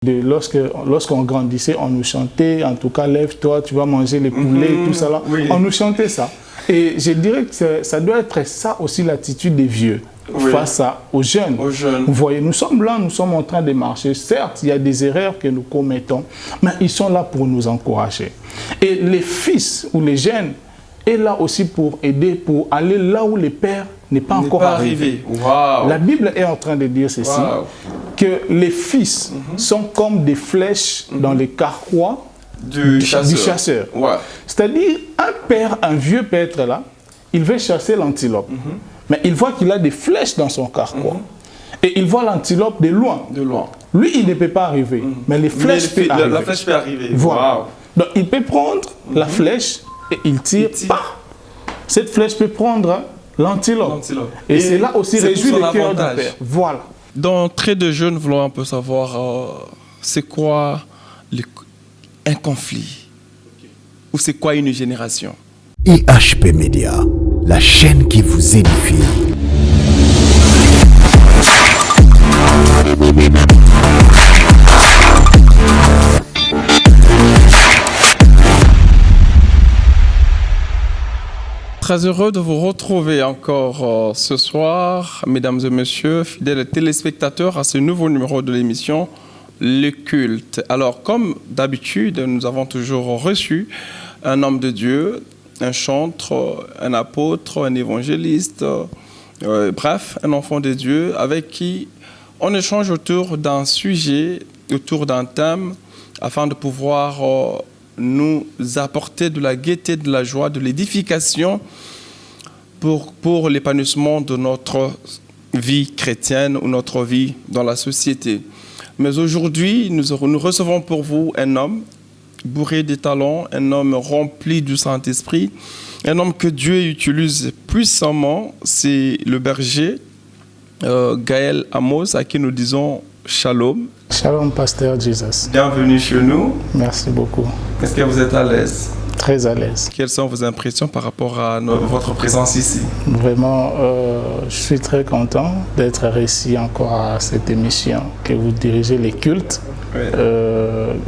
Lorsqu'on grandissait, on nous chantait, en tout cas, lève-toi, tu vas manger les poulets, tout ça là. Oui. On nous chantait ça. Et je dirais que ça doit être ça aussi l'attitude des vieux face aux jeunes. Vous voyez, nous sommes là, nous sommes en train de marcher. Certes, il y a des erreurs que nous commettons, mais ils sont là pour nous encourager. Et les fils ou les jeunes est là aussi pour aider, pour aller là où les pères n'est pas encore arrivé. Wow. La Bible est en train de dire ceci, que les fils sont comme des flèches dans les carquois du chasseur. C'est-à-dire, un vieux peut être là, il veut chasser l'antilope, mais il voit qu'il a des flèches dans son carquois. Et il voit l'antilope de loin. Lui, il ne peut pas arriver, mais les flèches peuvent arriver. La flèche peut arriver. Voilà. Wow. Donc, il peut prendre la flèche et il tire. Cette flèche peut prendre l'antilope. Et c'est là aussi réjouit le cœur du père. Voilà. D'entrée de jeu, nous voulons un peu savoir c'est quoi un conflit ou c'est quoi une génération. IHP Média, la chaîne qui vous édifie. Très heureux de vous retrouver encore ce soir, mesdames et messieurs, fidèles téléspectateurs, à ce nouveau numéro de l'émission Le Culte. Alors, comme d'habitude, nous avons toujours reçu un homme de Dieu, un chantre, un apôtre, un évangéliste, bref, un enfant de Dieu avec qui on échange autour d'un sujet, autour d'un thème, afin de pouvoir nous apporter de la gaieté, de la joie, de l'édification pour l'épanouissement de notre vie chrétienne ou notre vie dans la société. Mais aujourd'hui, nous recevons pour vous un homme bourré de talents, un homme rempli du Saint-Esprit, un homme que Dieu utilise puissamment, c'est le berger Gaël Amos, à qui nous disons Shalom. Shalom, pasteur Jesus. Bienvenue chez nous. Merci beaucoup. Est-ce que vous êtes à l'aise? Très à l'aise. Quelles sont vos impressions par rapport à votre présence ici? Vraiment, je suis très content d'être ici encore à cette émission que vous dirigez, les cultes. Oui.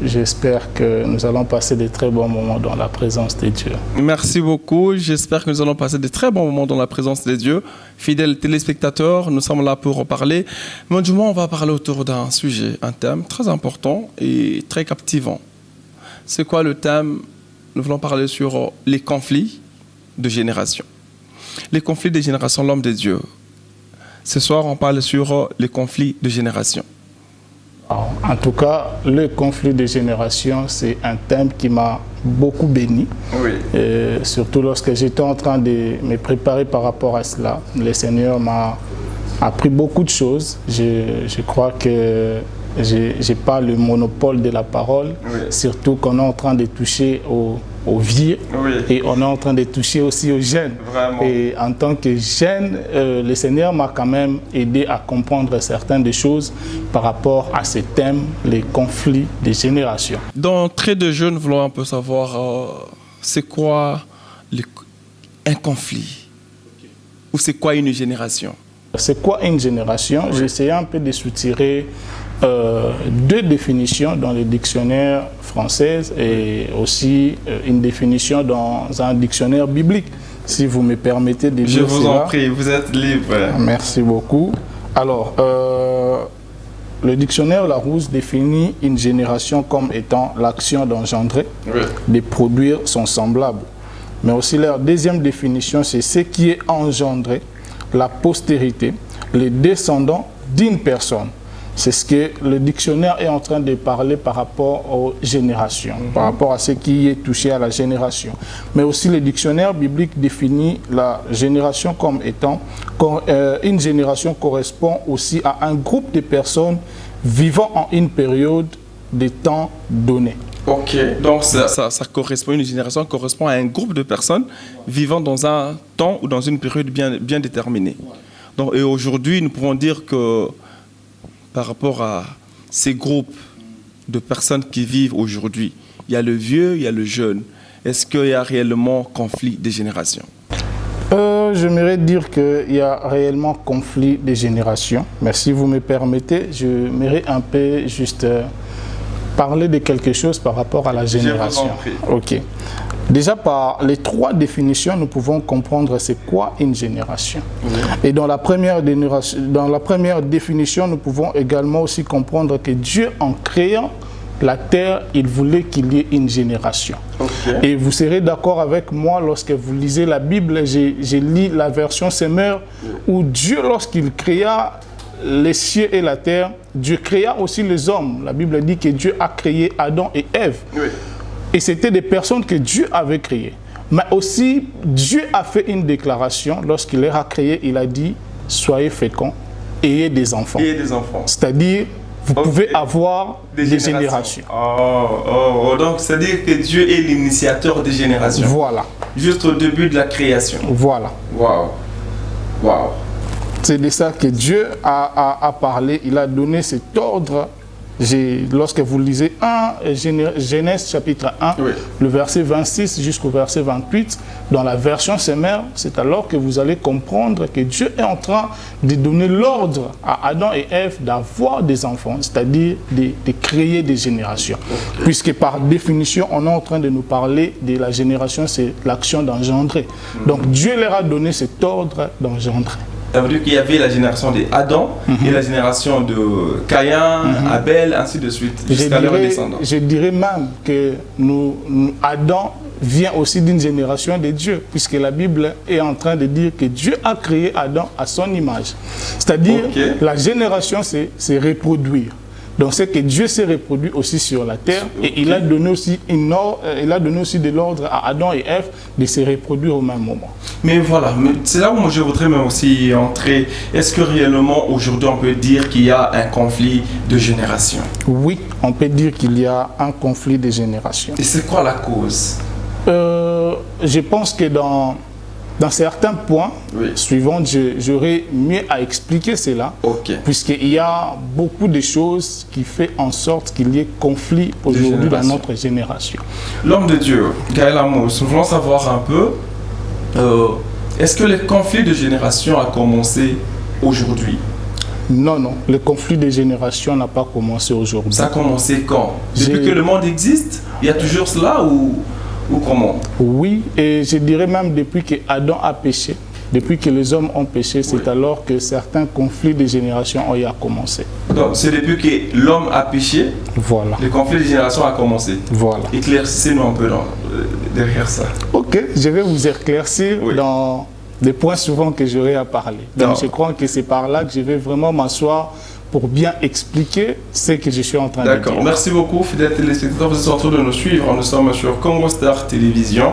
J'espère que nous allons passer de très bons moments dans la présence de Dieu. Merci beaucoup. J'espère que nous allons passer de très bons moments dans la présence de Dieu. Fidèles téléspectateurs, nous sommes là pour en parler. Mais du moins, on va parler autour d'un sujet, un thème très important et très captivant. C'est quoi le thème? Nous voulons parler sur les conflits de génération. Les conflits de génération, l'homme de Dieu. Ce soir, on parle sur les conflits de génération. En tout cas, le conflit de génération, c'est un thème qui m'a beaucoup béni. Oui. Surtout lorsque j'étais en train de me préparer par rapport à cela. Le Seigneur m'a appris beaucoup de choses. Je crois que je n'ai pas le monopole de la parole, surtout qu'on est en train de toucher aux vieux et on est en train de toucher aussi aux jeunes. Vraiment. Et en tant que jeune, le Seigneur m'a quand même aidé à comprendre certaines des choses par rapport à ce thème, les conflits des générations. D'entrée de jeu, nous voulons un peu savoir c'est quoi un conflit ou c'est quoi une génération? C'est quoi une génération? J'ai essayé un peu de soutirer deux définitions dans le dictionnaire français et aussi une définition dans un dictionnaire biblique, si vous me permettez de dire cela. Je vous en prie, vous êtes libre. Merci beaucoup. Alors, le dictionnaire Larousse définit une génération comme étant l'action d'engendrer, de produire son semblable. Mais aussi leur deuxième définition, c'est ce qui est engendré, la postérité, les descendants d'une personne. C'est ce que le dictionnaire est en train de parler par rapport aux générations, par rapport à ce qui est touché à la génération. Mais aussi le dictionnaire biblique définit la génération comme étant, une génération correspond aussi à un groupe de personnes vivant en une période de temps donné. Ok, donc ça correspond, une génération correspond à un groupe de personnes vivant dans un temps ou dans une période bien déterminée. Donc, et aujourd'hui, nous pouvons dire que par rapport à ces groupes de personnes qui vivent aujourd'hui, il y a le vieux, il y a le jeune. Est-ce qu'il y a réellement conflit des générations? J'aimerais dire qu'il y a réellement conflit des générations. Mais si vous me permettez, j'aimerais un peu juste parler de quelque chose par rapport à la génération. Ok. Déjà, par les 3 définitions, nous pouvons comprendre c'est quoi une génération. Et dans la première définition, nous pouvons également aussi comprendre que Dieu, en créant la terre, il voulait qu'il y ait une génération. Et vous serez d'accord avec moi lorsque vous lisez la Bible, j'ai lu la version Semeur, où Dieu, lorsqu'il créa les cieux et la terre, Dieu créa aussi les hommes. La Bible dit que Dieu a créé Adam et Ève. Et c'était des personnes que Dieu avait créées. Mais aussi, Dieu a fait une déclaration. Lorsqu'il les a créés, il a dit, soyez féconds, ayez des enfants. C'est-à-dire, vous pouvez avoir des générations. Donc, c'est-à-dire que Dieu est l'initiateur des générations. Voilà. Juste au début de la création. Voilà. Waouh. C'est de ça que Dieu a parlé. Il a donné cet ordre. Lorsque vous lisez Genèse chapitre 1, le verset 26 jusqu'au verset 28, dans la version Semeur, c'est alors que vous allez comprendre que Dieu est en train de donner l'ordre à Adam et Ève d'avoir des enfants, c'est-à-dire de créer des générations. Puisque par définition, on est en train de nous parler de la génération, c'est l'action d'engendrer. Donc Dieu leur a donné cet ordre d'engendrer. Ça veut dire qu'il y avait la génération d'Adam et la génération de Caïn, Abel, ainsi de suite, jusqu'à leurs descendants. Je dirais même que Adam vient aussi d'une génération de Dieu, puisque la Bible est en train de dire que Dieu a créé Adam à son image. C'est-à-dire, la génération, c'est reproduire. Donc c'est que Dieu s'est reproduit aussi sur la terre et il a donné aussi de l'ordre à Adam et Ève de se reproduire au même moment. Mais voilà, c'est là où moi je voudrais même aussi entrer. Est-ce que réellement aujourd'hui on peut dire qu'il y a un conflit de génération? Oui, on peut dire qu'il y a un conflit de génération. Et c'est quoi la cause? Je pense que dans certains points suivants, j'aurais mieux à expliquer cela, puisqu'il y a beaucoup de choses qui font en sorte qu'il y ait conflit aujourd'hui dans notre génération. L'homme de Dieu, Gaël Amos, nous voulons savoir un peu, est-ce que le conflit de génération a commencé aujourd'hui? Non, le conflit de génération n'a pas commencé aujourd'hui. Ça a commencé quand? Depuis que le monde existe? Il y a toujours cela ou comment? Oui, et je dirais même depuis que Adam a péché, depuis que les hommes ont péché, c'est alors que certains conflits de génération ont commencé. Donc c'est depuis que l'homme a péché, le conflit de génération a commencé. Voilà. Éclaircissez-nous un peu derrière ça. Ok, je vais vous éclaircir dans des points souvent que j'aurai à parler. Donc je crois que c'est par là que je vais vraiment m'asseoir pour bien expliquer ce que je suis en train de dire. D'accord, merci beaucoup, fidèles téléspectateurs. Vous êtes en train de nous suivre. Nous sommes sur Congo Star Télévision.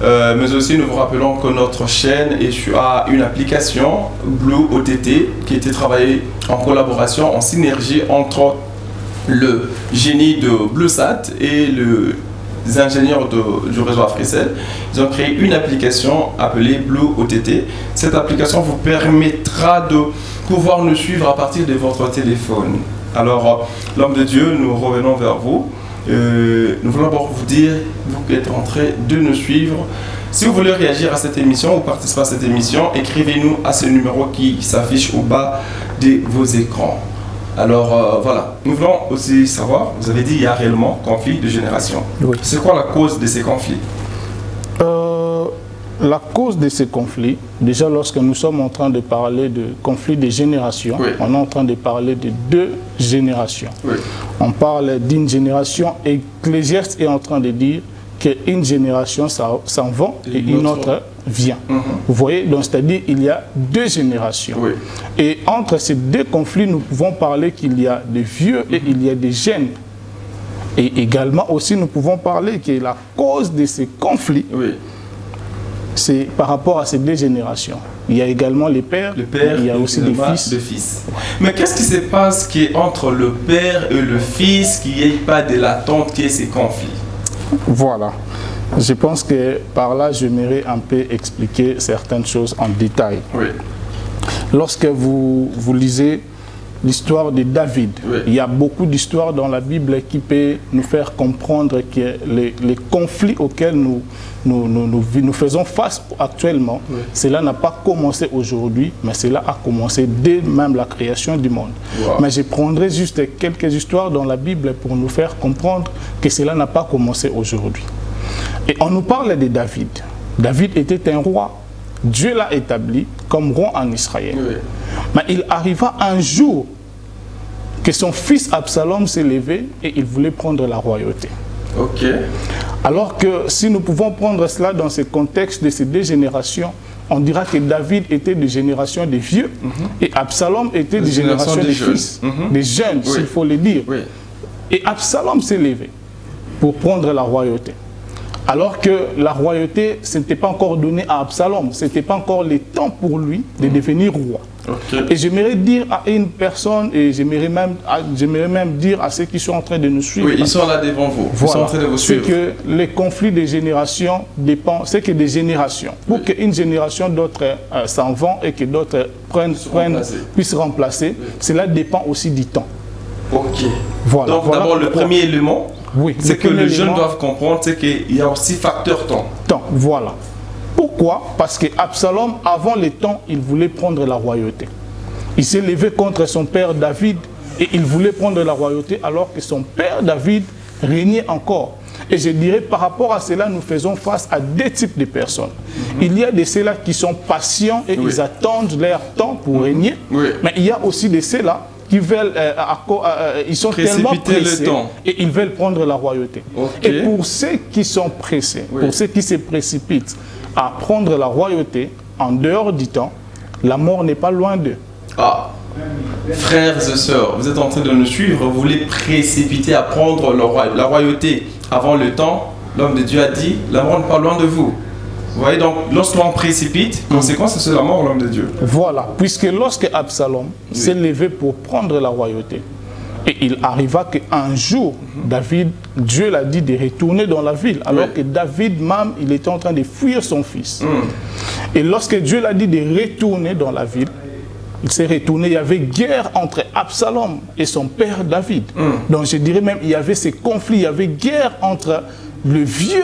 Mais aussi, nous vous rappelons que notre chaîne a une application, Blue OTT, qui a été travaillée en collaboration, en synergie entre le génie de BlueSat et les ingénieurs du réseau Africell. Ils ont créé une application appelée Blue OTT. Cette application vous permettra de pouvoir nous suivre à partir de votre téléphone. Alors, l'homme de Dieu, nous revenons vers vous. Nous voulons d'abord vous dire, vous qui êtes en train de nous suivre, si vous voulez réagir à cette émission ou participer à cette émission, écrivez-nous à ce numéro qui s'affiche au bas de vos écrans. Alors voilà, nous voulons aussi savoir, vous avez dit il y a réellement conflit de génération. C'est quoi la cause de ces conflits? La cause de ces conflits, déjà lorsque nous sommes en train de parler de conflits de génération, on est en train de parler de 2 générations. On parle d'une génération, Ecclésiaste est en train de dire qu'une génération s'en va et une autre vient. Vous voyez, donc c'est-à-dire il y a 2 générations. Et entre ces 2 conflits, nous pouvons parler qu'il y a des vieux et il y a des jeunes. Et également aussi, nous pouvons parler que la cause de ces conflits, c'est par rapport à ces 2 générations. Il y a également les pères, il y a aussi les fils. Mais qu'est-ce qui se passe entre le père et le fils, qu'il n'y ait pas de l'attente qu'il y ait ces conflits? Voilà. Je pense que par là, j'aimerais un peu expliquer certaines choses en détail. Lorsque vous lisez l'histoire de David. Oui. Il y a beaucoup d'histoires dans la Bible qui peuvent nous faire comprendre que les conflits auxquels nous faisons face actuellement, oui, cela n'a pas commencé aujourd'hui, mais cela a commencé dès même la création du monde. Wow. Mais je prendrai juste quelques histoires dans la Bible pour nous faire comprendre que cela n'a pas commencé aujourd'hui. Et on nous parle de David. David était un roi. Dieu l'a établi comme roi en Israël. Oui. Mais il arriva un jour que son fils Absalom s'est levé et il voulait prendre la royauté. Ok. Alors que si nous pouvons prendre cela dans ce contexte de ces deux générations, on dira que David était de génération des vieux et Absalom était de génération des fils, des jeunes, oui, s'il faut le dire. Oui. Et Absalom s'est levé pour prendre la royauté. Alors que la royauté, ce n'était pas encore donné à Absalom, ce n'était pas encore le temps pour lui de devenir roi. Okay. Et j'aimerais dire à une personne, et j'aimerais même dire à ceux qui sont en train de nous suivre. Oui, ils sont là devant vous. Voilà, ils sont en train de vous suivre. C'est que les conflits des générations dépendent, c'est que des générations. Pour oui, qu'une génération d'autres s'en vont et que d'autres puissent remplacer, oui, cela dépend aussi du temps. Ok. Voilà. Donc d'abord, le premier élément, oui, c'est que les jeunes doivent comprendre, c'est qu'il y a aussi facteur temps. Temps, voilà. Pourquoi? Parce que Absalom, avant le temps, il voulait prendre la royauté. Il s'est levé contre son père David et il voulait prendre la royauté alors que son père David régnait encore. Et je dirais, par rapport à cela, nous faisons face à deux types de personnes. Il y a de ceux-là qui sont patients et oui, ils attendent leur temps pour régner. Oui. Mais il y a aussi de ceux-là qui veulent, ils sont tellement pressés et ils veulent prendre la royauté. Okay. Et pour ceux qui sont pressés, oui, pour ceux qui se précipitent à prendre la royauté en dehors du temps, la mort n'est pas loin d'eux. Ah, frères et sœurs, vous êtes en train de nous suivre, vous voulez précipiter à prendre la royauté avant le temps. L'homme de Dieu a dit, la mort n'est pas loin de vous. Vous voyez, donc lorsqu'on précipite, conséquence, c'est la mort, l'homme de Dieu. Voilà, puisque lorsque Absalom oui, s'est levé pour prendre la royauté, et il arriva qu'un jour, David, Dieu l'a dit de retourner dans la ville, alors oui, que David même, il était en train de fuir son fils. Et lorsque Dieu l'a dit de retourner dans la ville, il s'est retourné, il y avait guerre entre Absalom et son père David. Donc je dirais même, il y avait ces conflits, il y avait guerre entre le vieux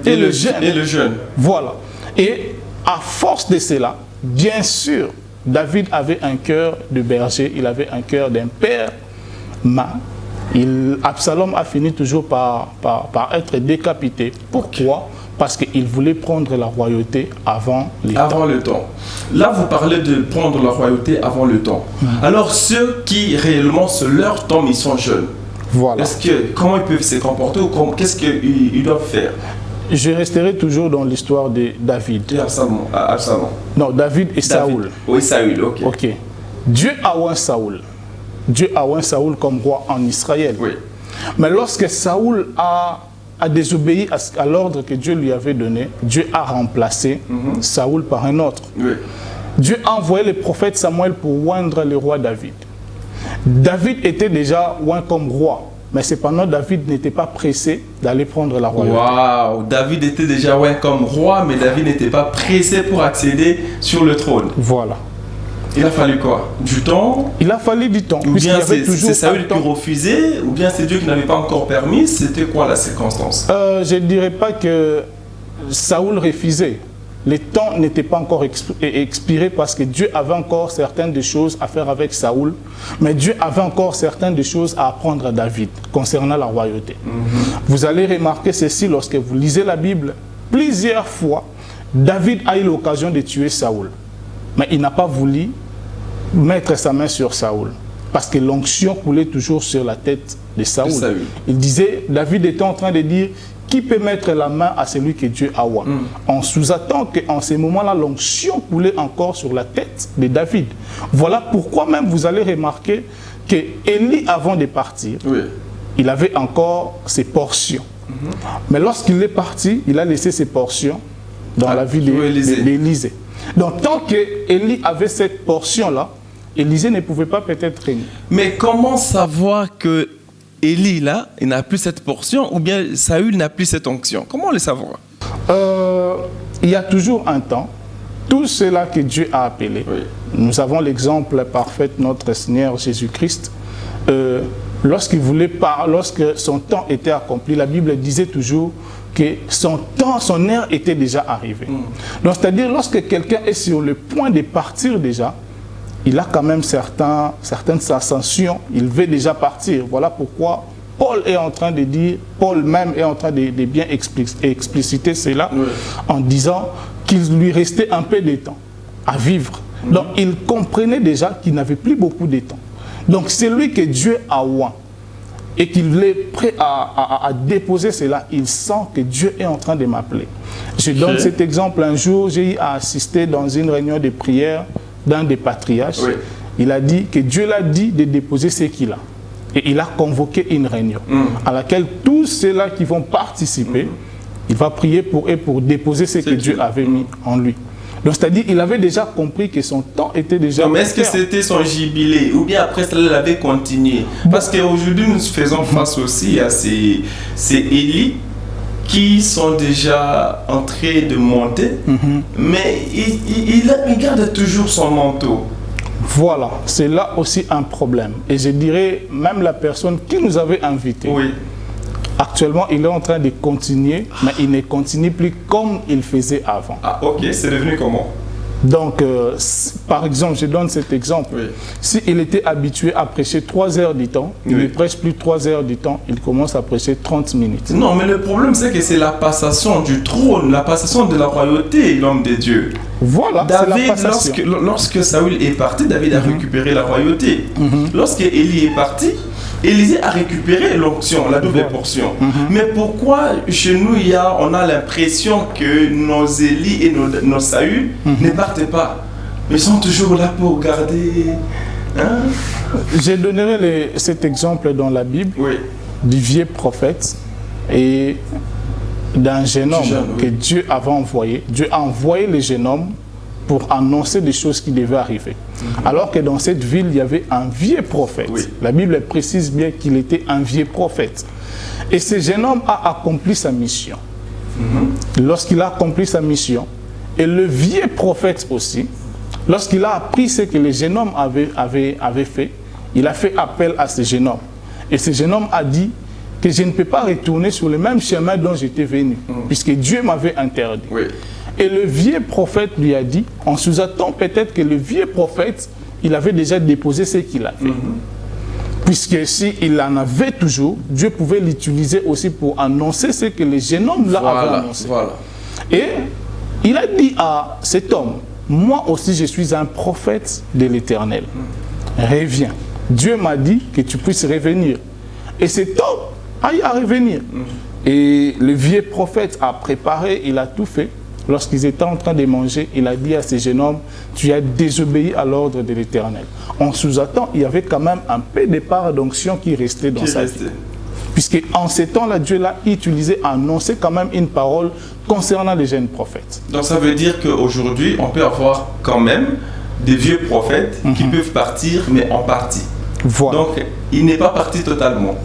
et le jeune. Voilà. Et à force de cela, bien sûr, David avait un cœur de berger, il avait un cœur d'un père, mais Absalom a fini toujours par être décapité. Pourquoi? Parce qu'il voulait prendre la royauté avant le temps. Avant le temps. Là, vous parlez de prendre la royauté avant le temps. Alors, ceux qui réellement, c'est leur temps, ils sont jeunes. Voilà. Comment ils peuvent se comporter ou qu'est-ce qu'ils doivent faire? Je resterai toujours dans l'histoire de David. Et Absalom. Non, David et Saoul. Oui, Saül, ok. Ok. Dieu a oint Saoul. Dieu a oint Saoul comme roi en Israël. Oui. Mais lorsque Saoul a désobéi à l'ordre que Dieu lui avait donné, Dieu a remplacé Saoul par un autre. Oui. Dieu a envoyé le prophète Samuel pour oindre le roi David. David était déjà oint comme roi. Mais cependant, David n'était pas pressé d'aller prendre la royauté. Waouh! David était déjà oint comme roi, mais David n'était pas pressé pour accéder sur le trône. Voilà. Il a fallu quoi? Du temps? Il a fallu du temps. Ou bien c'est Saül qui refusait, ou bien c'est Dieu qui n'avait pas encore permis. C'était quoi la circonstance? Je ne dirais pas que Saül refusait. Le temps n'était pas encore expiré parce que Dieu avait encore certaines des choses à faire avec Saoul, mais Dieu avait encore certaines des choses à apprendre à David concernant la royauté. Vous allez remarquer ceci lorsque vous lisez la Bible. Plusieurs fois, David a eu l'occasion de tuer Saoul, mais il n'a pas voulu mettre sa main sur Saoul parce que l'onction coulait toujours sur la tête de Saoul. Il disait, David était en train de dire, qui peut mettre la main à celui que Dieu a oint? On sous-attend qu'en ces moments-là, l'onction coulait encore sur la tête de David. Voilà pourquoi même vous allez remarquer que Élie, avant de partir, il avait encore ses portions. Mais lorsqu'il est parti, il a laissé ses portions dans la ville d'Élysée. Donc tant qu'Élie avait cette portion-là, Élysée ne pouvait pas peut-être régner. Mais comment savoir que Élie, là, il n'a plus cette portion, ou bien Saül n'a plus cette onction? Comment le savoir? Il y a toujours un temps tous ceux-là que Dieu a appelés, nous avons l'exemple parfait de notre Seigneur Jésus-Christ. Lorsque son temps était accompli, la Bible disait toujours que son heure était déjà arrivée. Donc, c'est-à-dire, lorsque quelqu'un est sur le point de partir déjà, il a quand même certaines ascensions, il veut déjà partir. Voilà pourquoi Paul même est en train de bien expliciter cela en disant qu'il lui restait un peu de temps à vivre. Donc, il comprenait déjà qu'il n'avait plus beaucoup de temps. Donc, celui que Dieu a oint et qu'il est prêt à déposer cela, il sent que Dieu est en train de m'appeler. Je donne cet exemple. Un jour, j'ai eu à assister dans une réunion de prière d'un des patriarches. Il a dit que Dieu l'a dit de déposer ce qu'il a. Et il a convoqué une réunion à laquelle tous ceux-là qui vont participer, il va prier pour eux pour déposer ce que Dieu avait mis en lui. Donc, c'est-à-dire qu'il avait déjà compris que son temps était déjà... Mais est-ce que c'était son jubilé ou bien après cela, il avait continué? Parce qu'aujourd'hui, nous faisons face aussi à ces élites qui sont déjà en train de monter, mais il garde toujours son manteau. Voilà, c'est là aussi un problème. Et je dirais, même la personne qui nous avait invités, actuellement, il est en train de continuer, mais il ne continue plus comme il faisait avant. Ah, ok, c'est devenu comment? Donc, par exemple, je donne cet exemple. S'il était habitué à prêcher 3 heures du temps, il ne prêche plus 3 heures du temps, il commence à prêcher 30 minutes. Non, mais le problème, c'est que c'est la passation du trône, la passation de la royauté, l'homme de Dieu. Voilà, David, lorsque Saül est parti, David a récupéré la royauté. Lorsque Élie est parti, Élisée a récupéré l'onction, la double portion. Mais pourquoi chez nous, on a l'impression que nos Élie et nos Saül ne partent pas? Ils sont toujours là pour garder... Hein? Je donnerai cet exemple dans la Bible du vieux prophète et d'un jeune homme que Dieu avait envoyé. Dieu a envoyé le jeune homme pour annoncer des choses qui devaient arriver. Alors que dans cette ville, il y avait un vieux prophète. La Bible précise bien qu'il était un vieux prophète. Et ce jeune homme a accompli sa mission. Lorsqu'il a accompli sa mission, et le vieux prophète aussi, lorsqu'il a appris ce que le jeune homme avait fait, il a fait appel à ce jeune homme. Et ce jeune homme a dit que je ne peux pas retourner sur le même chemin dont j'étais venu, puisque Dieu m'avait interdit. Et le vieux prophète lui a dit, on sous-attend peut-être que le vieux prophète, il avait déjà déposé ce qu'il a fait. Puisque s'il en avait toujours, Dieu pouvait l'utiliser aussi pour annoncer ce que le jeune homme là avait annoncé. Et il a dit à cet homme, moi aussi je suis un prophète de l'Éternel. Reviens. Dieu m'a dit que tu puisses revenir. Et cet homme a eu à revenir. Et le vieux prophète a préparé, il a tout fait. Lorsqu'ils étaient en train de manger, il a dit à ce jeune homme, tu as désobéi à l'ordre de l'Éternel. En sous-attend, il y avait quand même un peu de part d'onction qui restait dans sa vie. Puisque en ces temps-là, Dieu l'a utilisé à annoncer quand même une parole concernant les jeunes prophètes. Donc ça veut dire qu'aujourd'hui, on peut avoir quand même des vieux prophètes qui peuvent partir, mais en partie. Donc, il n'est pas parti totalement.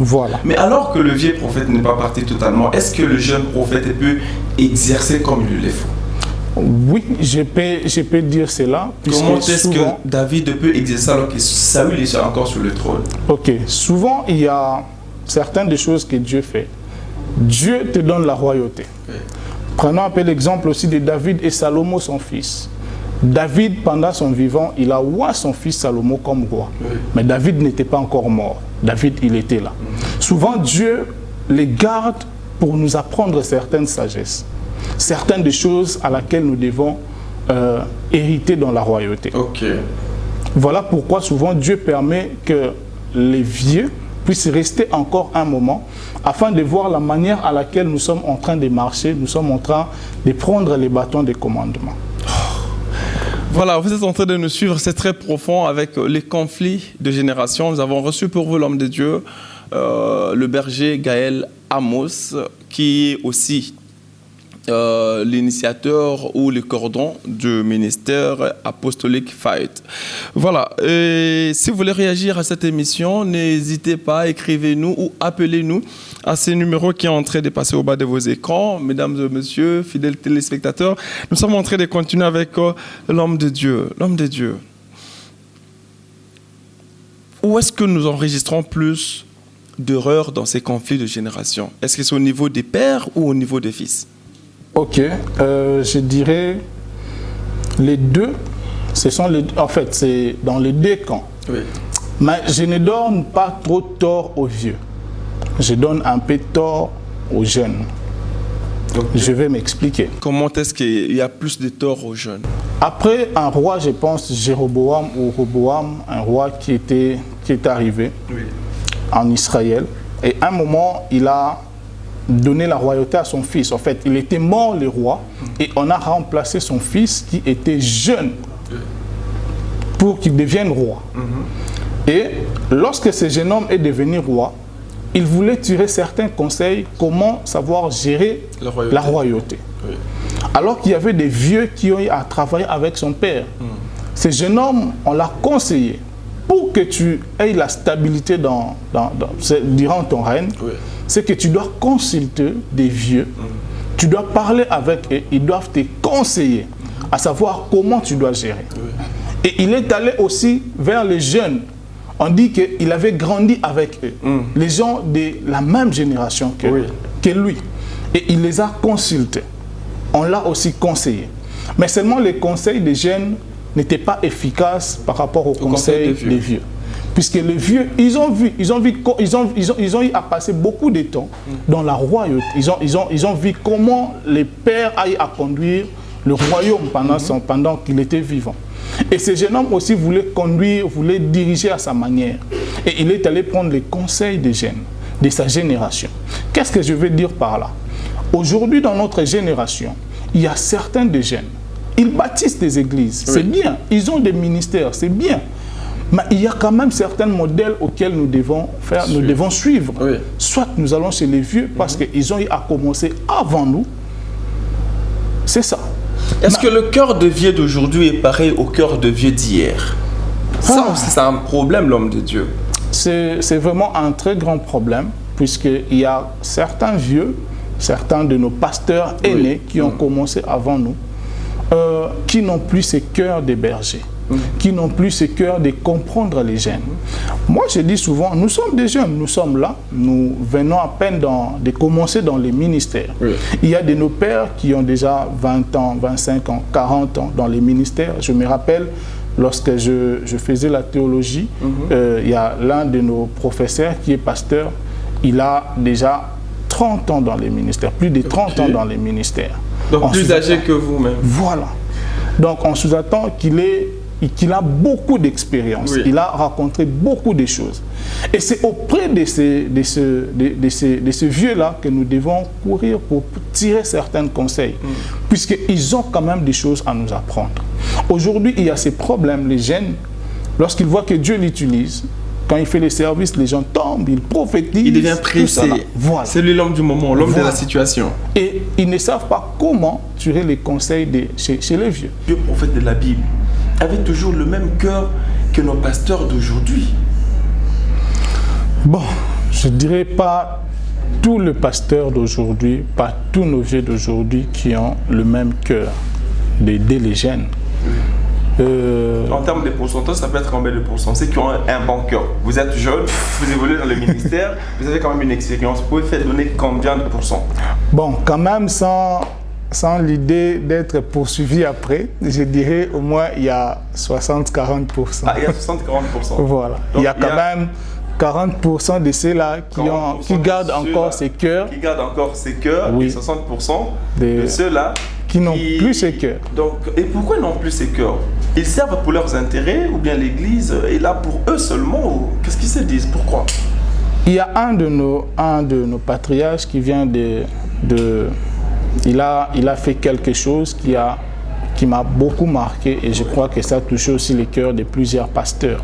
Mais alors que le vieux prophète n'est pas parti totalement, est-ce que le jeune prophète peut exercer comme il le faut? Oui, je peux dire cela. Comment est-ce que David peut exercer alors que Saül est encore sur le trône? Ok, souvent il y a certaines des choses que Dieu fait. Dieu te donne la royauté. Prenons un peu l'exemple aussi de David et Salomon, son fils. David, pendant son vivant, il a oint son fils Salomon comme roi. Mais David n'était pas encore mort. David, il était là. Souvent, Dieu les garde pour nous apprendre certaines sagesses. Certaines des choses à laquelle nous devons hériter dans la royauté. Voilà pourquoi souvent Dieu permet que les vieux puissent rester encore un moment afin de voir la manière à laquelle nous sommes en train de marcher, nous sommes en train de prendre les bâtons de commandement. Voilà, vous êtes en train de nous suivre, c'est très profond avec les conflits de génération. Nous avons reçu pour vous l'homme de Dieu, le berger Gaël Amos, qui est aussi l'initiateur ou le cordon du ministère apostolique Fight. Voilà. Et si vous voulez réagir à cette émission, n'hésitez pas, écrivez-nous ou appelez-nous à ces numéros qui sont en train de passer au bas de vos écrans. Mesdames et messieurs, fidèles téléspectateurs, nous sommes en train de continuer avec l'homme de Dieu. L'homme de Dieu. Où est-ce que nous enregistrons plus d'erreurs dans ces conflits de génération? Est-ce que c'est au niveau des pères ou au niveau des fils? Ok, je dirais les deux. En fait, c'est dans les deux camps. Oui. Mais je ne donne pas trop tort aux vieux. Je donne un peu tort aux jeunes. Okay. Je vais m'expliquer. Comment est-ce qu'il y a plus de tort aux jeunes? Après un roi, je pense Jéroboam ou Roboam, un roi qui est arrivé en Israël. Et à un moment, il a donné la royauté à son fils. En fait, il était mort le roi et on a remplacé son fils qui était jeune pour qu'il devienne roi. Et lorsque ce jeune homme est devenu roi, il voulait tirer certains conseils comment savoir gérer la royauté. Oui. Alors qu'il y avait des vieux qui ont eu à travailler avec son père. Ce jeune homme, on l'a conseillé pour que tu aies la stabilité durant ton règne. Oui. C'est que tu dois consulter des vieux, tu dois parler avec eux, ils doivent te conseiller à savoir comment tu dois gérer. Oui. Et il est allé aussi vers les jeunes. On dit qu'il avait grandi avec eux, les gens de la même génération que lui. Et il les a consultés. On l'a aussi conseillé. Mais seulement les conseils des jeunes n'étaient pas efficaces par rapport aux conseils des vieux. Puisque les vieux, ils ont eu à passer beaucoup de temps dans la royauté. Ils ont vu comment les pères aillent à conduire le royaume pendant qu'il était vivant. Et ce jeune homme aussi voulait conduire, voulait diriger à sa manière. Et il est allé prendre les conseils des jeunes, de sa génération. Qu'est-ce que je veux dire par là? Aujourd'hui, dans notre génération, il y a certains des jeunes. Ils bâtissent des églises, c'est bien. Ils ont des ministères, c'est bien. Mais il y a quand même certains modèles auxquels nous devons suivre. Oui. Soit nous allons chez les vieux parce qu'ils ont eu à commencer avant nous. C'est ça. Est-ce que le cœur de vieux d'aujourd'hui est pareil au cœur de vieux d'hier? Ça aussi, c'est un problème, l'homme de Dieu. C'est vraiment un très grand problème, puisqu'il y a certains vieux, certains de nos pasteurs aînés qui ont commencé avant nous, qui n'ont plus ce cœur des bergers, qui n'ont plus ce cœur de comprendre les jeunes. Moi, je dis souvent, nous sommes des jeunes, nous sommes là, nous venons à peine de commencer dans les ministères. Oui. Il y a de nos pères qui ont déjà 20 ans, 25 ans, 40 ans dans les ministères. Je me rappelle, lorsque je faisais la théologie, il y a l'un de nos professeurs qui est pasteur, il a déjà 30 ans dans les ministères, plus de 30 ans dans les ministères. Donc plus âgé que vous-même. Voilà. Donc on sous-attend qu'il a beaucoup d'expérience. Oui. Il a rencontré beaucoup de choses. Et c'est auprès de ces vieux-là que nous devons courir pour tirer certains conseils. Puisqu'ils ont quand même des choses à nous apprendre. Aujourd'hui, il y a ces problèmes. Les jeunes, lorsqu'ils voient que Dieu l'utilise, quand il fait les services, les gens tombent, ils prophétisent. Il devient pressé. Voilà. C'est lui l'homme du moment, l'homme de la situation. Et ils ne savent pas comment tirer les conseils chez les vieux. Le prophète de la Bible avait toujours le même cœur que nos pasteurs d'aujourd'hui. Bon, je ne dirais pas tous les pasteurs d'aujourd'hui, pas tous nos vieux d'aujourd'hui qui ont le même cœur d'aider les jeunes. En termes de pourcentage, ça peut être combien de pourcents? Ceux qui ont un bon cœur. Vous êtes jeune, vous évoluez dans le ministère, vous avez quand même une expérience. Vous pouvez faire donner combien de pourcents? Bon, quand même sans l'idée d'être poursuivi après, je dirais au moins il y a 60-40%. Ah, il y a 60-40%. Voilà. Donc, il y a quand même 40% de ceux-là qui gardent encore ces cœurs. Qui gardent encore ces cœurs, oui. Et 60% de ceux-là qui n'ont plus ces cœurs. Donc, et pourquoi ils n'ont plus ces cœurs? Ils servent pour leurs intérêts ou bien l'Église est là pour eux seulement? Qu'est-ce qu'ils se disent? Pourquoi? Il y a un de nos patriarches qui vient il a fait quelque chose qui m'a beaucoup marqué et je crois que ça a touché aussi les cœurs de plusieurs pasteurs.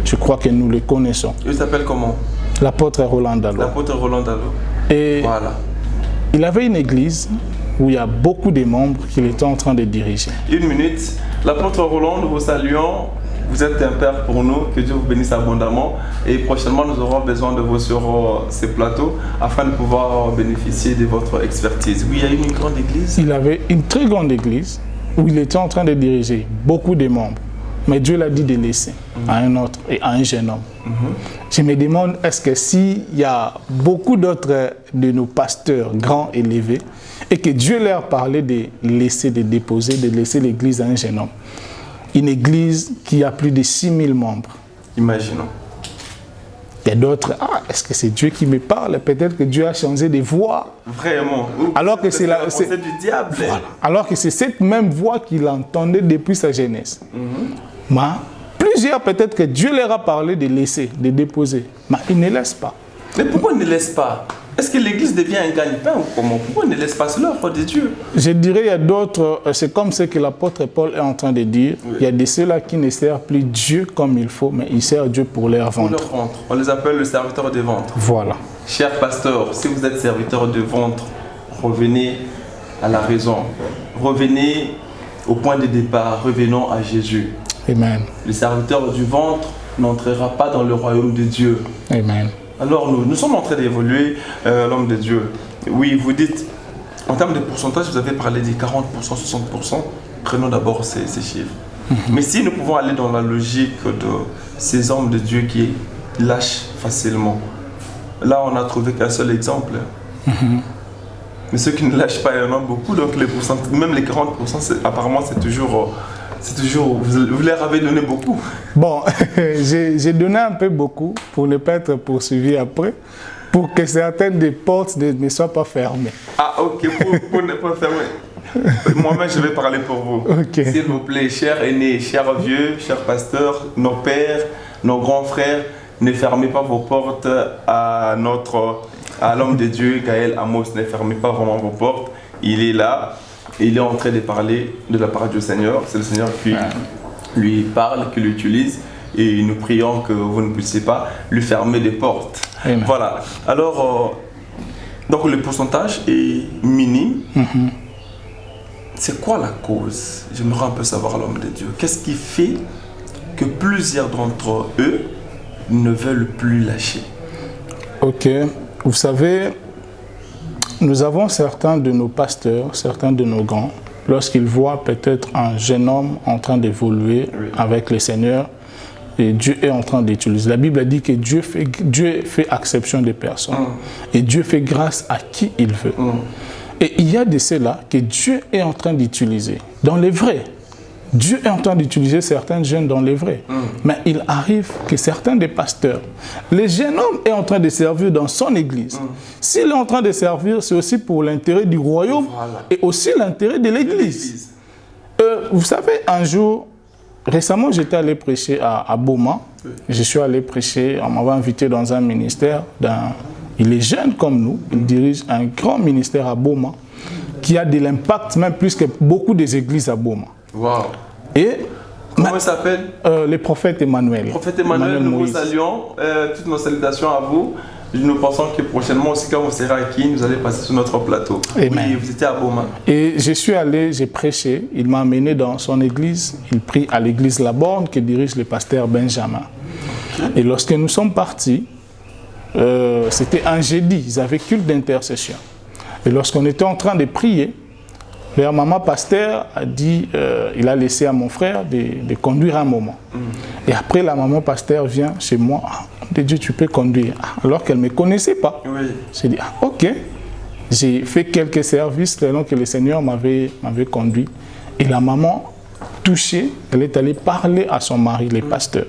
Je crois que nous les connaissons. Il s'appelle comment? L'apôtre Roland Dallot. L'apôtre Roland Dallot. Et voilà. Il avait une église où il y a beaucoup de membres qu'il était en train de diriger. Une minute. L'apôtre Roland, nous vous saluons. Vous êtes un père pour nous. Que Dieu vous bénisse abondamment. Et prochainement, nous aurons besoin de vous sur ces plateaux afin de pouvoir bénéficier de votre expertise. Oui, il y a une grande église. Il avait une très grande église où il était en train de diriger beaucoup de membres. Mais Dieu l'a dit de laisser à un autre et à un jeune homme. Je me demande, est-ce que s'il y a beaucoup d'autres de nos pasteurs grands élevés et que Dieu leur parlait de laisser, de déposer, de laisser l'église à un jeune homme. Une église qui a plus de 6000 membres. Imaginons. Il y a d'autres, est-ce que c'est Dieu qui me parle? Peut-être que Dieu a changé de voix. Vraiment. Alors que c'est du diable. Voilà. Alors que c'est cette même voix qu'il entendait depuis sa jeunesse. Mais plusieurs, peut-être que Dieu leur a parlé de laisser, de déposer. Mais ils ne laissent pas. Mais pourquoi ils ne laissent pas? Est-ce que l'église devient un gagne-pain ou comment? Pourquoi ils ne laissent pas? C'est l'œuvre de Dieu. Je dirais, il y a d'autres, c'est comme ce que l'apôtre Paul est en train de dire. Oui. Il y a de ceux-là qui ne servent plus Dieu comme il faut, mais ils servent Dieu pour leur ventre. Pour leur ventre. On les appelle le serviteur de ventre. Voilà. Cher pasteur, si vous êtes serviteur de ventre, revenez à la raison. Revenez au point de départ. Revenons à Jésus. Amen. Le serviteur du ventre n'entrera pas dans le royaume de Dieu. Amen. Alors nous sommes en train d'évoluer, l'homme de Dieu. Oui, vous dites, en termes de pourcentage, vous avez parlé des 40%, 60%. Prenons d'abord ces chiffres. Mais si nous pouvons aller dans la logique de ces hommes de Dieu qui lâchent facilement, là on n'a trouvé qu'un seul exemple. Mais ceux qui ne lâchent pas, il y en a beaucoup, donc les pourcentages, même les 40%, apparemment c'est toujours, vous leur avez donné beaucoup. Bon, j'ai donné un peu beaucoup pour ne pas être poursuivi après, pour que certaines des portes ne soient pas fermées. Ah ok, pour ne pas fermer. Moi-même, je vais parler pour vous. Okay. S'il vous plaît, chers aînés, chers vieux, chers pasteurs, nos pères, nos grands frères, ne fermez pas vos portes à l'homme de Dieu, Gaël Amos. Ne fermez pas vraiment vos portes. Il est là. Il est en train de parler de la part du Seigneur. C'est le Seigneur qui lui parle, qui l'utilise. Et nous prions que vous ne puissiez pas lui fermer des portes. Amen. Voilà. Alors, donc le pourcentage est minime. C'est quoi la cause? J'aimerais un peu savoir, l'homme de Dieu. Qu'est-ce qui fait que plusieurs d'entre eux ne veulent plus lâcher? Ok. Vous savez, nous avons certains de nos pasteurs, certains de nos grands, lorsqu'ils voient peut-être un jeune homme en train d'évoluer avec le Seigneur, et Dieu est en train d'utiliser. La Bible a dit que Dieu fait exception des personnes. Et Dieu fait grâce à qui il veut. Et il y a de ceux-là que Dieu est en train d'utiliser. Dans les vrais, Dieu est en train d'utiliser certains jeunes dans les vrais. Mais il arrive que certains des pasteurs, le jeune homme est en train de servir dans son église. S'il est en train de servir, c'est aussi pour l'intérêt du royaume et aussi l'intérêt de l'église. Vous savez, un jour, récemment, j'étais allé prêcher à Boma. Je suis allé prêcher, on m'avait invité dans un ministère. Il est jeune comme nous, il dirige un grand ministère à Boma qui a de l'impact, même plus que beaucoup des églises à Boma. Wow. Et comment il s'appelle? Le prophète Emmanuel. Le prophète Emmanuel, nous vous saluons. Toutes nos salutations à vous. Nous pensons que prochainement aussi, quand vous serez acquis, nous allez passer sur notre plateau. Amen. Oui, vous étiez à Boma. Et je suis allé, j'ai prêché. Il m'a amené dans son église. Il prie à l'église La Borne que dirige le pasteur Benjamin. Et lorsque nous sommes partis, c'était un jeudi, ils avaient culte d'intercession. Et lorsqu'on était en train de prier, leur maman pasteur a dit, il a laissé à mon frère de conduire un moment. Et après, la maman pasteur vient chez moi, de Dieu, tu peux conduire. Alors qu'elle ne me connaissait pas. J'ai dit, ok. J'ai fait quelques services selon que le Seigneur m'avait conduit. Et la maman, touchée, elle est allée parler à son mari, le pasteur.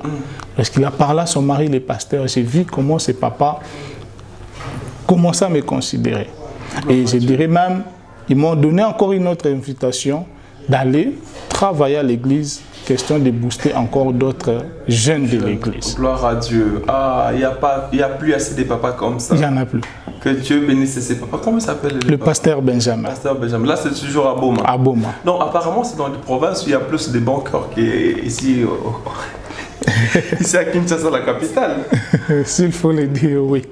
Lorsqu'il a parlé à son mari, le pasteur, j'ai vu comment ses papas commençaient à me considérer. Et je dirais même, ils m'ont donné encore une autre invitation d'aller travailler à l'église, question de booster encore d'autres jeunes de l'église. Gloire à Dieu. Ah, il n'y a plus assez de papas comme ça. Il n'y en a plus. Que Dieu bénisse ces papas. Comment s'appelle le pasteur Benjamin. Pasteur Benjamin. Là, c'est toujours à Boma. À Boma. Non, apparemment, c'est dans les provinces où il y a plus de banqueurs qu'ici. Ici à Kinshasa, la capitale. S'il faut le dire, oui.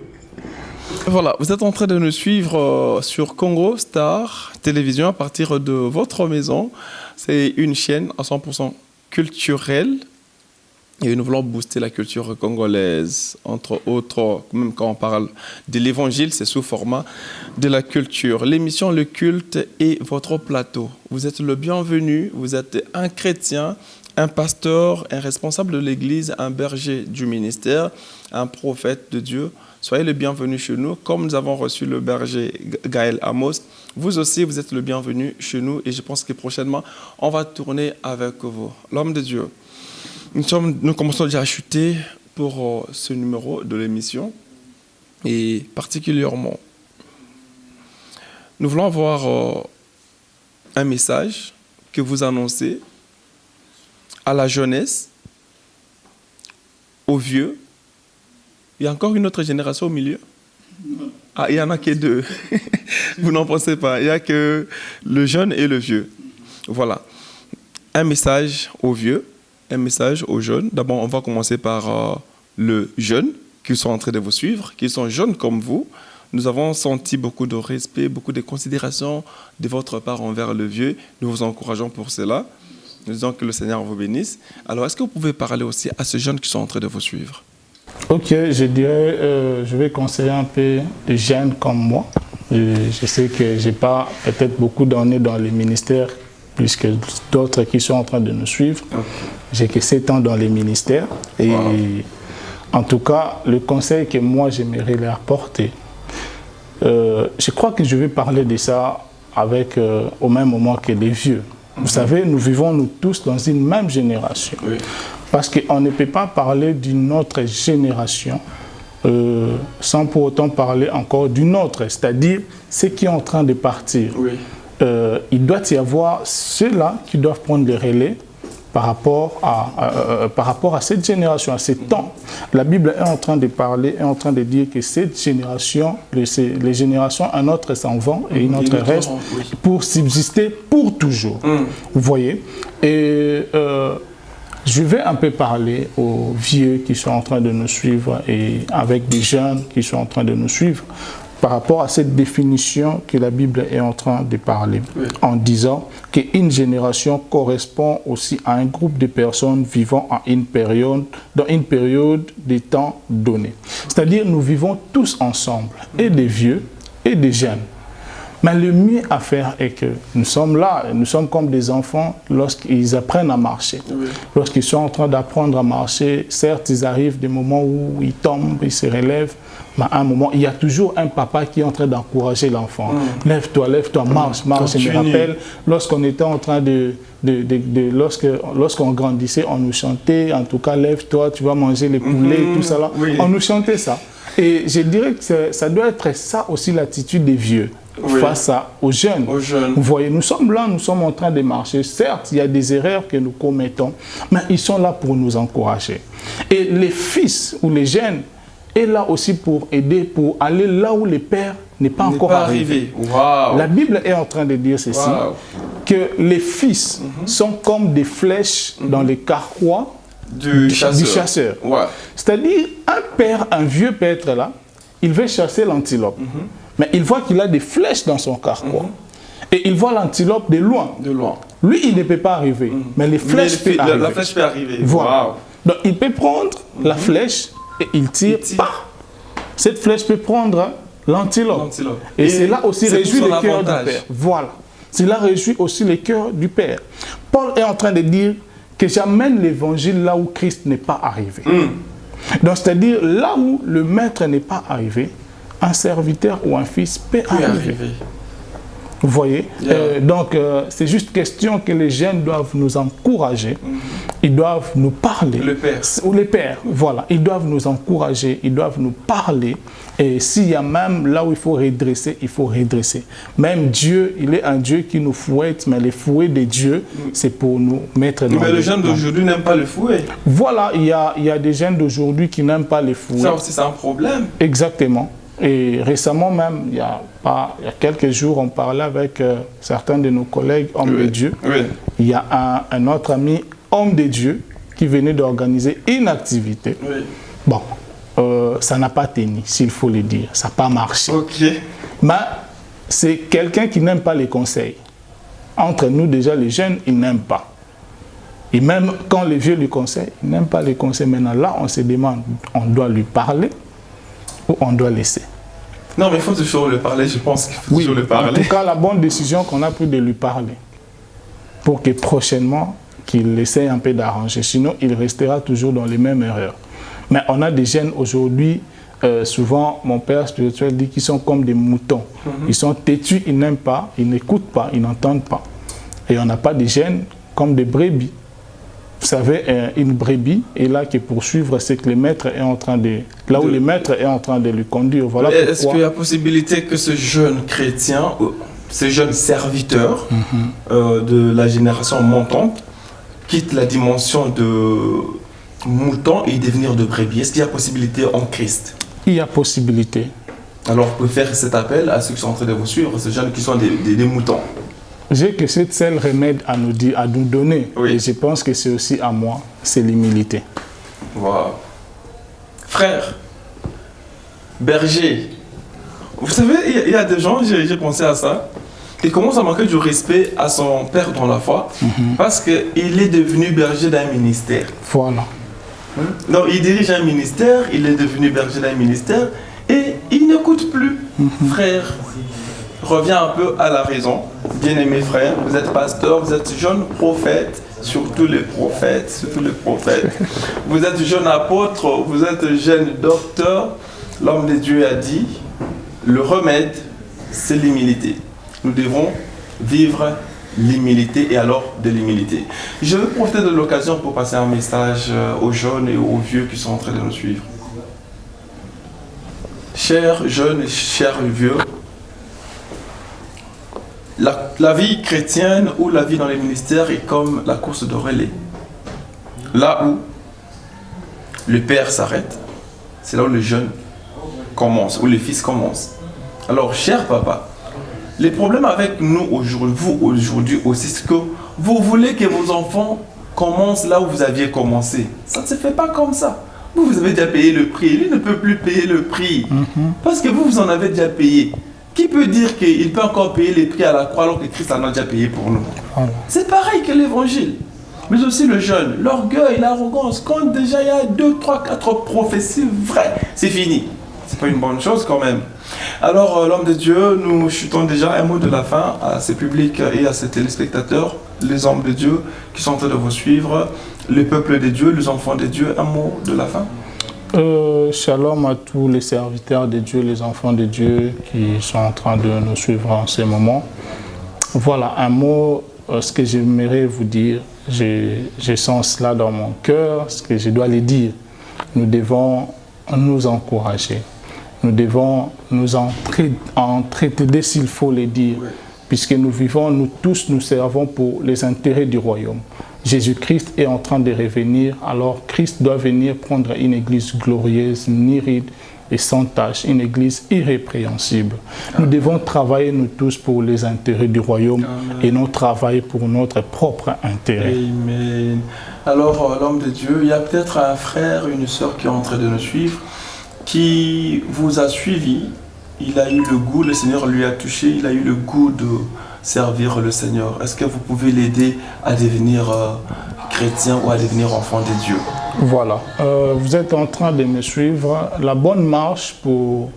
Voilà, vous êtes en train de nous suivre sur Congo Star Télévision à partir de votre maison. C'est une chaîne à 100% culturelle. Et nous voulons booster la culture congolaise, entre autres, même quand on parle de l'évangile, c'est sous format de la culture. L'émission Le Culte est votre plateau. Vous êtes le bienvenu, vous êtes un chrétien, un pasteur, un responsable de l'église, un berger du ministère, un prophète de Dieu. Soyez le bienvenu chez nous, comme nous avons reçu le berger Gaël Amos. Vous aussi, vous êtes le bienvenu chez nous et je pense que prochainement, on va tourner avec vous. L'homme de Dieu. Nous commençons déjà à chuter pour ce numéro de l'émission et particulièrement, nous voulons avoir un message que vous annoncez à la jeunesse, aux vieux. Il y a encore une autre génération au milieu? Ah, il n'y en a que deux. Vous n'en pensez pas. Il n'y a que le jeune et le vieux. Voilà. Un message aux vieux. Un message aux jeunes. D'abord, on va commencer par le jeune, qui sont en train de vous suivre, qui sont jeunes comme vous. Nous avons senti beaucoup de respect, beaucoup de considération de votre part envers le vieux. Nous vous encourageons pour cela. Nous disons que le Seigneur vous bénisse. Alors, est-ce que vous pouvez parler aussi à ces jeunes qui sont en train de vous suivre? Ok, je dirais, je vais conseiller un peu de jeunes comme moi. Je sais que je n'ai pas peut-être beaucoup d'années dans les ministères, plus que d'autres qui sont en train de nous suivre. Okay. J'ai que 7 ans dans les ministères. Et en tout cas, le conseil que moi j'aimerais leur apporter, je crois que je vais parler de ça avec, au même moment que les vieux. Vous savez, nous vivons nous tous dans une même génération. Oui. Parce qu'on ne peut pas parler d'une autre génération sans pour autant parler encore d'une autre, c'est-à-dire ceux qui sont en train de partir. Oui. Il doit y avoir ceux-là qui doivent prendre le relais par rapport à cette génération, à ces temps. La Bible est en train de parler, est en train de dire que cette génération, les générations, un autre s'en vont et une autre reste pour subsister pour toujours. Vous voyez? Et je vais un peu parler aux vieux qui sont en train de nous suivre et avec des jeunes qui sont en train de nous suivre par rapport à cette définition que la Bible est en train de parler, en disant qu'une génération correspond aussi à un groupe de personnes vivant dans une période de temps donné. C'est-à-dire nous vivons tous ensemble, et des vieux et des jeunes. Mais le mieux à faire est que nous sommes là, nous sommes comme des enfants lorsqu'ils apprennent à marcher. Oui. Lorsqu'ils sont en train d'apprendre à marcher, certes, ils arrivent des moments où ils tombent, ils se relèvent, mais à un moment, il y a toujours un papa qui est en train d'encourager l'enfant. Lève-toi, marche, marche. Je me rappelle, lorsqu'on était en train lorsqu'on grandissait, on nous chantait, en tout cas, lève-toi, tu vas manger les poulets, tout ça là. Oui. On nous chantait ça. Et je dirais que ça doit être ça aussi l'attitude des vieux. Face aux jeunes. Vous voyez, nous sommes là, nous sommes en train de marcher. Certes, il y a des erreurs que nous commettons, mais ils sont là pour nous encourager. Et les fils ou les jeunes sont là aussi pour aider, pour aller là où le Père n'est pas encore arrivé. Wow. La Bible est en train de dire ceci, que les fils sont comme des flèches dans les carquois du chasseur. Ouais. C'est-à-dire, un vieux peut être là, il veut chasser l'antilope. Mais il voit qu'il a des flèches dans son carquois. Et il voit l'antilope de loin. Lui, il ne peut pas arriver. Mais les flèches peuvent arriver. La flèche peut arriver. Voilà. Wow. Donc, il peut prendre la flèche et il tire. Cette flèche peut prendre l'antilope. Et cela aussi réjouit le cœur du Père. Voilà. Cela réjouit aussi le cœur du Père. Paul est en train de dire que j'amène l'évangile là où Christ n'est pas arrivé. Donc, c'est-à-dire là où le maître n'est pas arrivé, un serviteur ou un fils peut arriver. Vous voyez? Donc, c'est juste question que les jeunes doivent nous encourager. Ils doivent nous parler. Le Père. Ou les pères, voilà. Ils doivent nous encourager, ils doivent nous parler. Et s'il y a même là où il faut redresser, il faut redresser. Même Dieu, il est un Dieu qui nous fouette, mais les fouets de Dieu, c'est pour nous mettre dans Mais les jeunes d'aujourd'hui n'aiment pas le fouet. Voilà, il y a des jeunes d'aujourd'hui qui n'aiment pas les fouets. Ça aussi, c'est un problème. Exactement. Et récemment même, il y a quelques jours, on parlait avec certains de nos collègues hommes de Dieu. Il y a un autre ami homme de Dieu qui venait d'organiser une activité. Bon, ça n'a pas tenu, s'il faut le dire. Ça n'a pas marché. Ok. Mais c'est quelqu'un qui n'aime pas les conseils. Entre nous, déjà, les jeunes, ils n'aiment pas. Et même quand les vieux lui conseillent, ils n'aiment pas les conseils. Maintenant, là, on se demande, on doit lui parler ou on doit laisser. Non, mais il faut toujours le parler, je pense qu'il faut toujours le parler. En tout cas, la bonne décision qu'on a prise de lui parler. Pour que prochainement, qu'il essaye un peu d'arranger. Sinon, il restera toujours dans les mêmes erreurs. Mais on a des jeunes aujourd'hui, souvent, mon père spirituel dit qu'ils sont comme des moutons. Ils sont têtus, ils n'aiment pas, ils n'écoutent pas, ils n'entendent pas. Et on n'a pas des jeunes comme des brebis. Vous savez, une brebis est là qui poursuivre ce que le maître est en train de... Là où le maître est en train de lui conduire. Voilà. Est-ce qu'il y a possibilité que ce jeune chrétien, ce jeune serviteur de la génération montante, quitte la dimension de mouton et devenir de brebis? Est-ce qu'il y a possibilité en Christ? Il y a possibilité. Alors, vous pouvez faire cet appel à ceux qui sont en train de vous suivre, ces jeunes qui sont des moutons. J'ai que cette seule remède à nous dire, à nous donner. Oui. Et je pense que c'est aussi à moi, c'est l'humilité. Wow. Frère, berger, vous savez, il y a des gens, j'ai pensé à ça, qui commencent à manquer du respect à son père dans la foi, parce qu'il est devenu berger d'un ministère. Voilà. Non, il dirige un ministère, il est devenu berger d'un ministère, et il n'écoute plus. Frère, reviens un peu à la raison. Bien-aimé frère, vous êtes pasteur, vous êtes jeune prophète, surtout les prophètes, Vous êtes jeune apôtre, vous êtes jeune docteur. L'homme de Dieu a dit, le remède, c'est l'humilité. Nous devons vivre l'humilité et alors de l'humilité. Je veux profiter de l'occasion pour passer un message aux jeunes et aux vieux qui sont en train de nous suivre. Chers jeunes et chers vieux, la vie chrétienne ou la vie dans les ministères est comme la course de relais. Là où le père s'arrête, c'est là où le jeune commence, où le fils commence. Alors, cher papa, les problèmes avec nous aujourd'hui, vous aujourd'hui aussi, c'est que vous voulez que vos enfants commencent là où vous aviez commencé. Ça ne se fait pas comme ça. Vous avez déjà payé le prix. Lui ne peut plus payer le prix. Parce que vous en avez déjà payé. Qui peut dire qu'il peut encore payer les prix à la croix alors que Christ en a déjà payé pour nous? C'est pareil que l'évangile. Mais aussi le jeune, l'orgueil, l'arrogance. Quand déjà il y a 2, 3, 4 prophéties vraies, c'est fini. C'est pas une bonne chose quand même. Alors l'homme de Dieu, nous chutons déjà un mot de la fin à ces publics et à ces téléspectateurs, les hommes de Dieu qui sont en train de vous suivre, le peuple de Dieu, les enfants de Dieu, un mot de la fin. Shalom à tous les serviteurs de Dieu, les enfants de Dieu qui sont en train de nous suivre en ce moment. Voilà un mot, ce que j'aimerais vous dire, je sens cela dans mon cœur, ce que je dois le dire. Nous devons nous encourager, nous devons nous entraider s'il faut le dire, puisque nous vivons, nous tous nous servons pour les intérêts du royaume. Jésus-Christ est en train de revenir, alors Christ doit venir prendre une église glorieuse, ni ride et sans tache, une église irrépréhensible. Nous devons travailler nous tous pour les intérêts du royaume et non travailler pour notre propre intérêt. Amen. Alors, l'homme de Dieu, il y a peut-être un frère, une sœur qui est en train de nous suivre, qui vous a suivi. Il a eu le goût, le Seigneur lui a touché, il a eu le goût de servir le Seigneur. Est-ce que vous pouvez l'aider à devenir chrétien ou à devenir enfant de Dieu? Voilà, vous êtes en train de me suivre. La bonne marche pour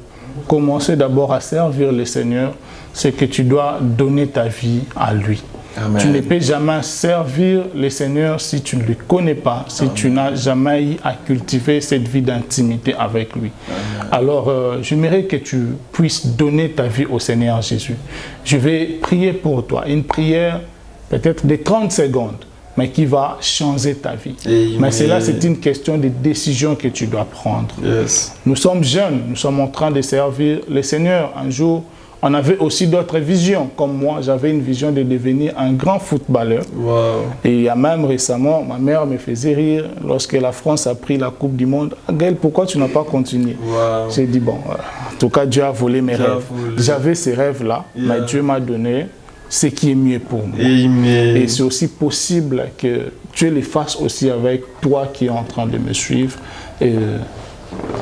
commencer d'abord à servir le Seigneur, c'est que tu dois donner ta vie à lui. Amen. Tu ne peux jamais servir le Seigneur si tu ne le connais pas, si tu n'as jamais eu à cultiver cette vie d'intimité avec lui. Amen. Alors, j'aimerais que tu puisses donner ta vie au Seigneur Jésus. Je vais prier pour toi, une prière peut-être de 30 secondes, mais qui va changer ta vie. Amen. Mais cela, c'est une question de décision que tu dois prendre. Yes. Nous sommes jeunes, nous sommes en train de servir le Seigneur. Un jour, on avait aussi d'autres visions. Comme moi, j'avais une vision de devenir un grand footballeur. Wow. Et il y a même récemment, ma mère me faisait rire lorsque la France a pris la Coupe du Monde. « Gaël, pourquoi tu n'as pas continué ?» Wow. J'ai dit, bon, en tout cas, Dieu a volé mes rêves. J'avais ces rêves-là, mais Dieu m'a donné ce qui est mieux pour moi. Amen. Et c'est aussi possible que Dieu les fasse aussi avec toi qui es en train de me suivre. Et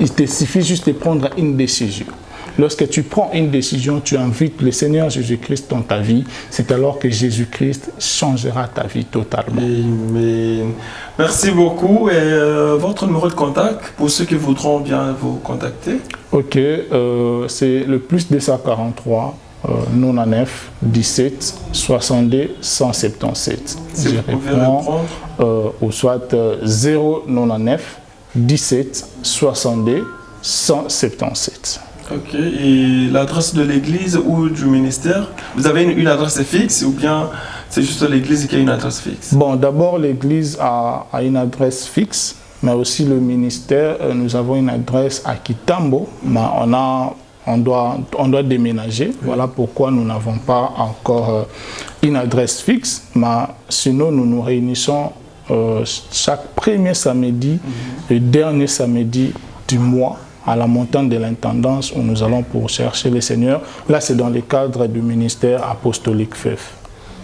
Il te suffit juste de prendre une décision. Lorsque tu prends une décision, tu invites le Seigneur Jésus-Christ dans ta vie. C'est alors que Jésus-Christ changera ta vie totalement. Amen. Merci beaucoup. Et votre numéro de contact pour ceux qui voudront bien vous contacter? Ok, c'est le + 243 99 17 62 177. Si Je vous pouvez réponds répondre. au soit 099 17 62 177. Ok. Et l'adresse de l'église ou du ministère? Vous avez une adresse fixe ou bien c'est juste l'église qui a une adresse fixe? Bon, d'abord, l'église a une adresse fixe, mais aussi le ministère, nous avons une adresse à Kitambo, mais on doit déménager. Oui. Voilà pourquoi nous n'avons pas encore une adresse fixe, mais sinon nous nous réunissons chaque premier samedi et dernier samedi du mois à la montagne de l'intendance où nous allons pour chercher le Seigneur. Là, c'est dans le cadre du ministère apostolique FEF.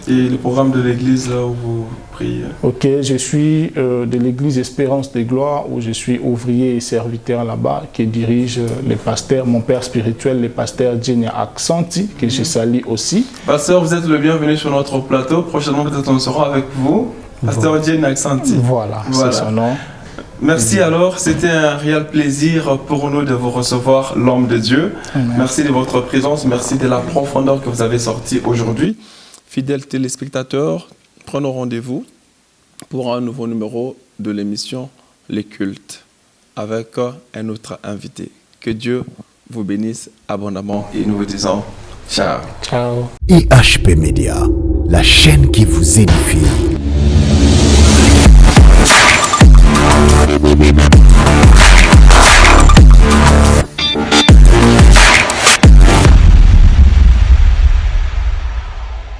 Et le programme de l'église là où vous priez? Ok, je suis de l'église Espérance de Gloire où je suis ouvrier et serviteur là-bas qui dirige les pasteurs, mon père spirituel, le pasteur Djenia Aksanti, que je salue aussi. Pasteur, vous êtes le bienvenu sur notre plateau. Prochainement, peut-être on sera avec vous. Pasteur Djenia Aksanti. Voilà, c'est son nom. Merci alors, c'était un réel plaisir pour nous de vous recevoir, l'homme de Dieu. Merci de votre présence, merci de la profondeur que vous avez sortie aujourd'hui. Fidèles téléspectateurs, prenons rendez-vous pour un nouveau numéro de l'émission Les Cultes avec un autre invité. Que Dieu vous bénisse abondamment et nous vous disons ciao. Ciao. IHP Média, la chaîne qui vous édifie.